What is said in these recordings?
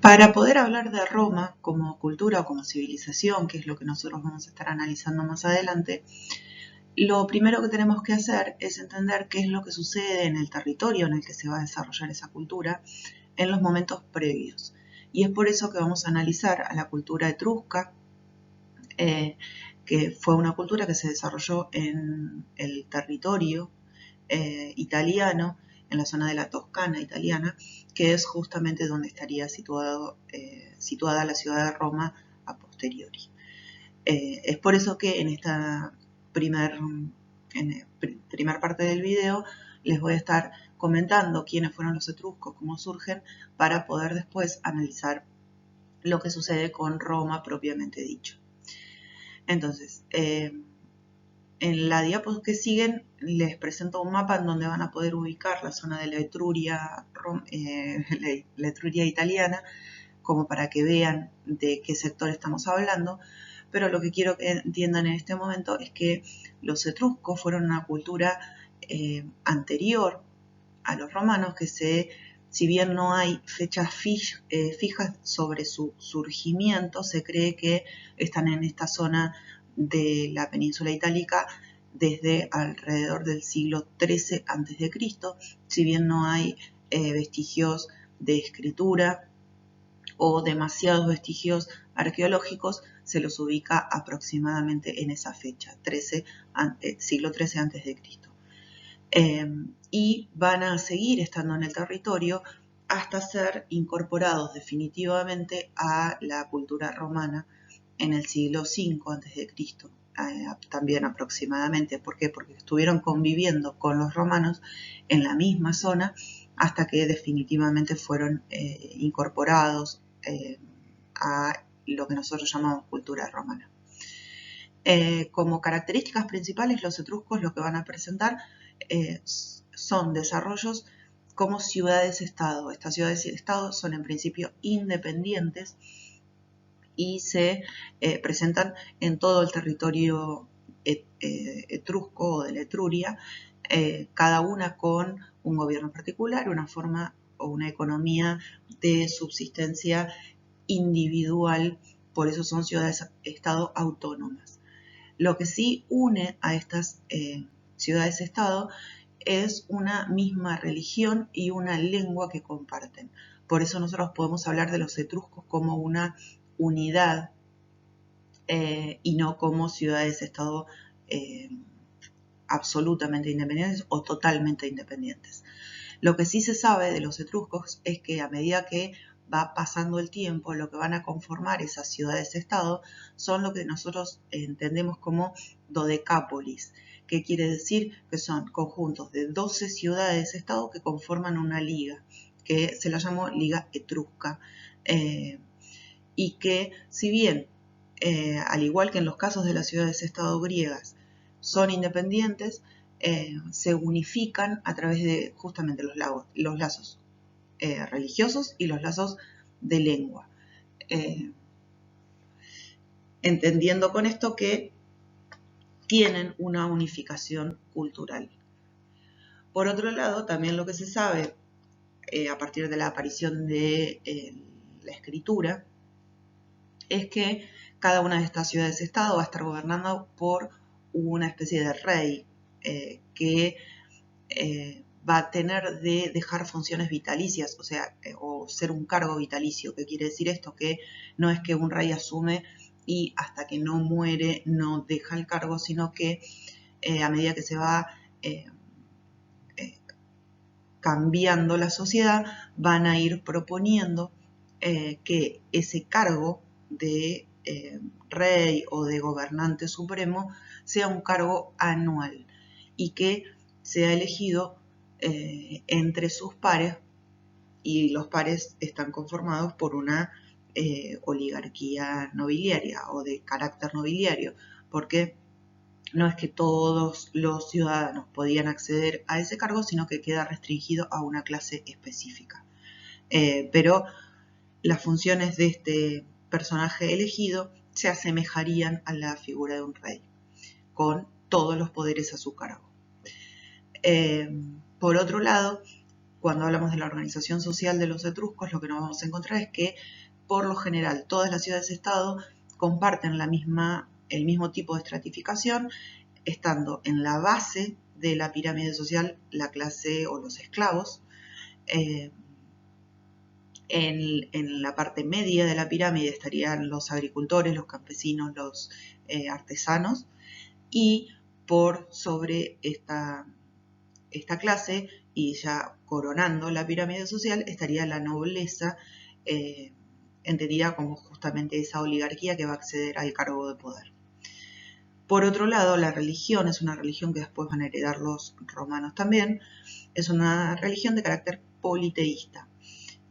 Para poder hablar de Roma como cultura o como civilización, que es lo que nosotros vamos a estar analizando más adelante, lo primero que tenemos que hacer es entender qué es lo que sucede en el territorio en el que se va a desarrollar esa cultura en los momentos previos. Y es por eso que vamos a analizar a la cultura etrusca, que fue una cultura que se desarrolló en el territorio italiano, en la zona de la Toscana italiana, que es justamente donde estaría situada la ciudad de Roma a posteriori. Es por eso que en esta primer parte del video les voy a estar comentando quiénes fueron los etruscos, cómo surgen, para poder después analizar lo que sucede con Roma propiamente dicho. Entonces, en la diapositiva que siguen les presento un mapa en donde van a poder ubicar la zona de la Etruria, la Etruria italiana, como para que vean de qué sector estamos hablando. Pero lo que quiero que entiendan en este momento es que los etruscos fueron una cultura anterior a los romanos, que si bien no hay fechas fijas sobre su surgimiento, se cree que están en esta zona de la península itálica desde alrededor del siglo XIII a.C., si bien no hay vestigios de escritura o demasiados vestigios arqueológicos, se los ubica aproximadamente en esa fecha, siglo XIII a.C. Y van a seguir estando en el territorio hasta ser incorporados definitivamente a la cultura romana en el siglo V a.C., también aproximadamente. ¿Por qué? Porque estuvieron conviviendo con los romanos en la misma zona hasta que definitivamente fueron incorporados a lo que nosotros llamamos cultura romana. Como características principales, los etruscos lo que van a presentar son desarrollos como ciudades-estado. Estas ciudades-estado son en principio independientes y se presentan en todo el territorio etrusco o de la Etruria, cada una con un gobierno particular, una forma o una economía de subsistencia individual, por eso son ciudades-estado autónomas. Lo que sí une a estas ciudades-estado es una misma religión y una lengua que comparten. Por eso nosotros podemos hablar de los etruscos como una unidad y no como ciudades-estado absolutamente independientes o totalmente independientes. Lo que sí se sabe de los etruscos es que a medida que va pasando el tiempo, lo que van a conformar esas ciudades-estado son lo que nosotros entendemos como dodecápolis, que quiere decir que son conjuntos de 12 ciudades-estado que conforman una liga, que se la llamó Liga Etrusca, y que si bien, al igual que en los casos de las ciudades-estado griegas, son independientes, se unifican a través de justamente los lazos religiosos y los lazos de lengua. Entendiendo con esto que tienen una unificación cultural. Por otro lado, también lo que se sabe a partir de la aparición de la escritura es que cada una de estas ciudades-estado va a estar gobernando por una especie de rey que va a tener de dejar funciones vitalicias, o sea, o ser un cargo vitalicio. ¿Qué quiere decir esto? Que no es que un rey asume y hasta que no muere no deja el cargo, sino que a medida que se va cambiando la sociedad, van a ir proponiendo que ese cargo de rey o de gobernante supremo sea un cargo anual y que sea elegido entre sus pares, y los pares están conformados por una oligarquía nobiliaria o de carácter nobiliario, porque no es que todos los ciudadanos podían acceder a ese cargo, sino que queda restringido a una clase específica. Pero las funciones de este personaje elegido se asemejarían a la figura de un rey, con todos los poderes a su cargo. Por otro lado, cuando hablamos de la organización social de los etruscos, lo que nos vamos a encontrar es que, por lo general, todas las ciudades-estado comparten el mismo tipo de estratificación, estando en la base de la pirámide social la clase o los esclavos. En la parte media de la pirámide estarían los agricultores, los campesinos, los artesanos, y por sobre esta clase, y ya coronando la pirámide social, estaría la nobleza, entendida como justamente esa oligarquía que va a acceder al cargo de poder. Por otro lado, la religión es una religión que después van a heredar los romanos también. Es una religión de carácter politeísta,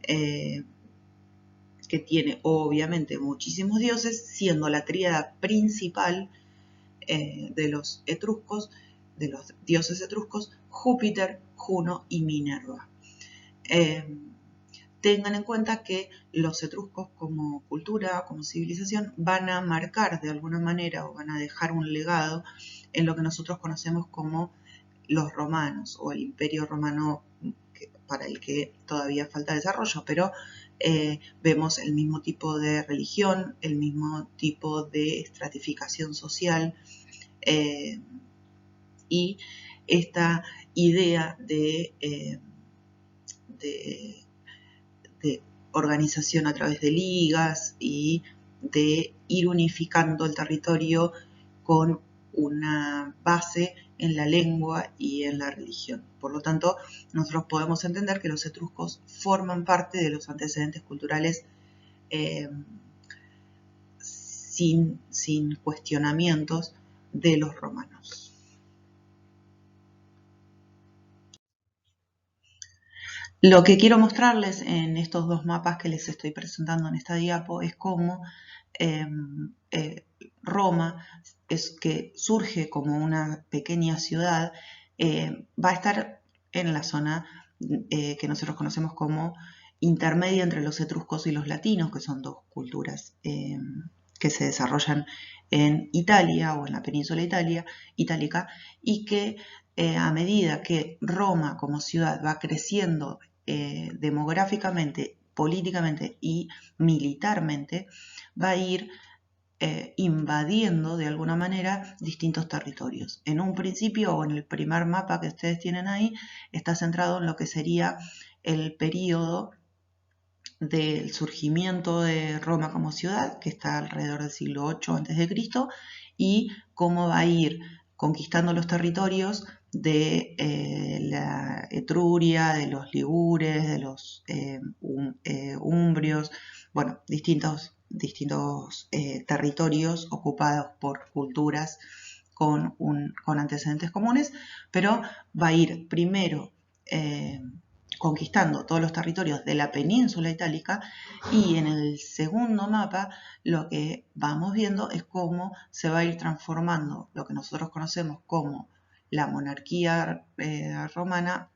que tiene obviamente muchísimos dioses, siendo la tríada principal de los etruscos, de los dioses etruscos, Júpiter, Juno y Minerva. Tengan en cuenta que los etruscos como cultura, como civilización, van a marcar de alguna manera o van a dejar un legado en lo que nosotros conocemos como los romanos o el imperio romano, para el que todavía falta desarrollo, pero vemos el mismo tipo de religión, el mismo tipo de estratificación social, y esta idea de organización a través de ligas y de ir unificando el territorio con una base en la lengua y en la religión. Por lo tanto, nosotros podemos entender que los etruscos forman parte de los antecedentes culturales sin cuestionamientos de los romanos. Lo que quiero mostrarles en estos dos mapas que les estoy presentando en esta diapo es cómo Roma, que surge como una pequeña ciudad, va a estar en la zona que nosotros conocemos como intermedia entre los etruscos y los latinos, que son dos culturas que se desarrollan en Italia o en la península itálica, y que a medida que Roma como ciudad va creciendo demográficamente, políticamente y militarmente, va a ir invadiendo de alguna manera distintos territorios. En un principio, o en el primer mapa que ustedes tienen ahí, está centrado en lo que sería el periodo del surgimiento de Roma como ciudad, que está alrededor del siglo 8 a.C., y cómo va a ir conquistando los territorios de la Etruria, de los ligures, de los umbrios, bueno, distintos territorios ocupados por culturas con antecedentes comunes, pero va a ir primero conquistando todos los territorios de la península itálica, y en el segundo mapa lo que vamos viendo es cómo se va a ir transformando lo que nosotros conocemos como la monarquía romana,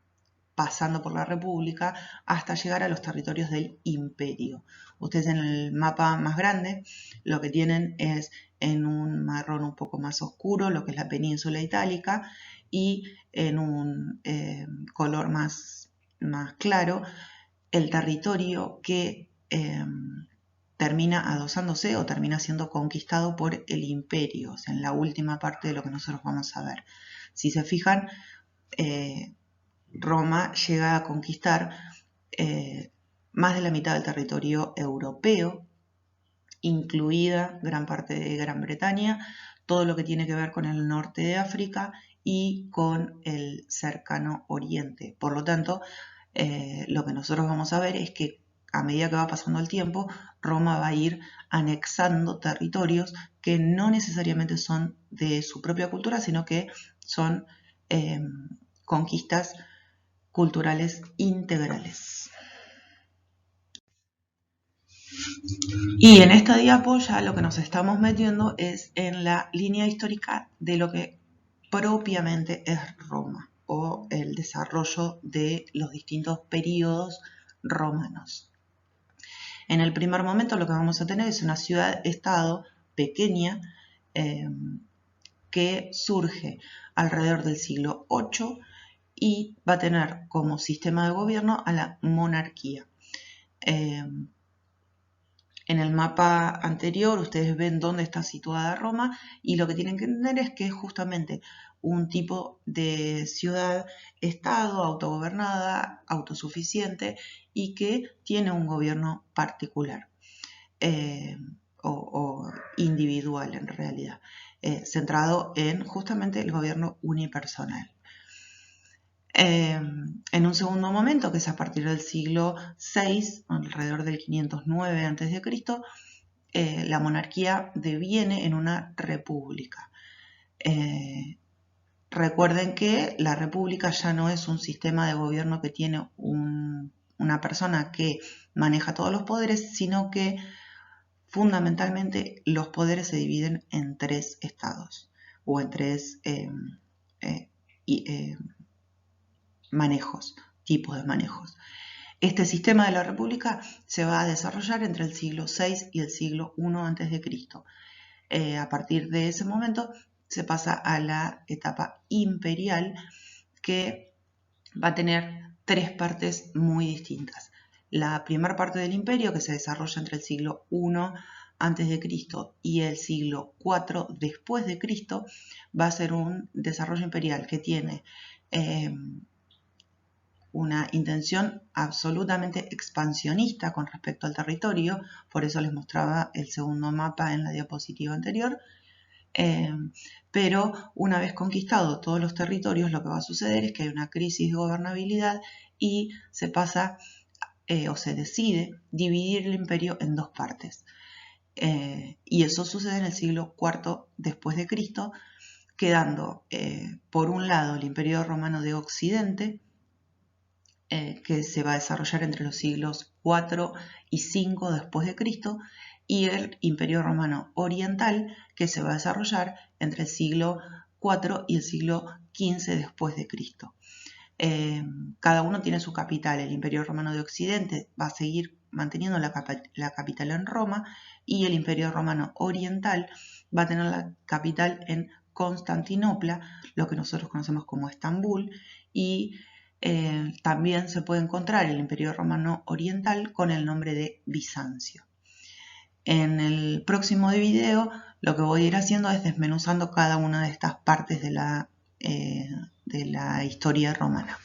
pasando por la república hasta llegar a los territorios del imperio. Ustedes en el mapa más grande lo que tienen es en un marrón un poco más oscuro lo que es la península itálica, y en un color más claro el territorio que termina adosándose o termina siendo conquistado por el imperio, o sea, en la última parte de lo que nosotros vamos a ver. Si se fijan, Roma llega a conquistar más de la mitad del territorio europeo, incluida gran parte de Gran Bretaña, todo lo que tiene que ver con el norte de África y con el cercano oriente. Por lo tanto, lo que nosotros vamos a ver es que a medida que va pasando el tiempo, Roma va a ir anexando territorios que no necesariamente son de su propia cultura, sino que son conquistas culturales integrales. Y en esta diapo ya lo que nos estamos metiendo es en la línea histórica de lo que propiamente es Roma, o el desarrollo de los distintos periodos romanos. En el primer momento lo que vamos a tener es una ciudad-estado pequeña que surge alrededor del siglo VIII y va a tener como sistema de gobierno a la monarquía. En el mapa anterior ustedes ven dónde está situada Roma y lo que tienen que entender es que es justamente un tipo de ciudad-estado autogobernada, autosuficiente y que tiene un gobierno particular o individual en realidad, centrado en justamente el gobierno unipersonal. En un segundo momento, que es a partir del siglo VI, alrededor del 509 a.C., la monarquía deviene en una república. Recuerden que la república ya no es un sistema de gobierno que tiene una persona que maneja todos los poderes, sino que fundamentalmente los poderes se dividen en 3 estados o en 3 manejos, tipos de manejos. Este sistema de la república se va a desarrollar entre el siglo VI y el siglo I a.C. A partir de ese momento se pasa a la etapa imperial, que va a tener 3 partes muy distintas. La primera parte del imperio, que se desarrolla entre el siglo I a.C. y el siglo IV después de Cristo, va a ser un desarrollo imperial que tiene una intención absolutamente expansionista con respecto al territorio, por eso les mostraba el segundo mapa en la diapositiva anterior, pero una vez conquistados todos los territorios, lo que va a suceder es que hay una crisis de gobernabilidad y se pasa o se decide dividir el imperio en 2 partes. Y eso sucede en el siglo IV después de Cristo, quedando por un lado el Imperio Romano de Occidente, que se va a desarrollar entre los siglos IV y V después de Cristo, y el Imperio Romano Oriental, que se va a desarrollar entre el siglo IV y el siglo XV después de Cristo. Cada uno tiene su capital. El Imperio Romano de Occidente va a seguir manteniendo la capital en Roma, y el Imperio Romano Oriental va a tener la capital en Constantinopla, lo que nosotros conocemos como Estambul, y también se puede encontrar el Imperio Romano Oriental con el nombre de Bizancio. En el próximo video lo que voy a ir haciendo es desmenuzando cada una de estas partes de la historia romana.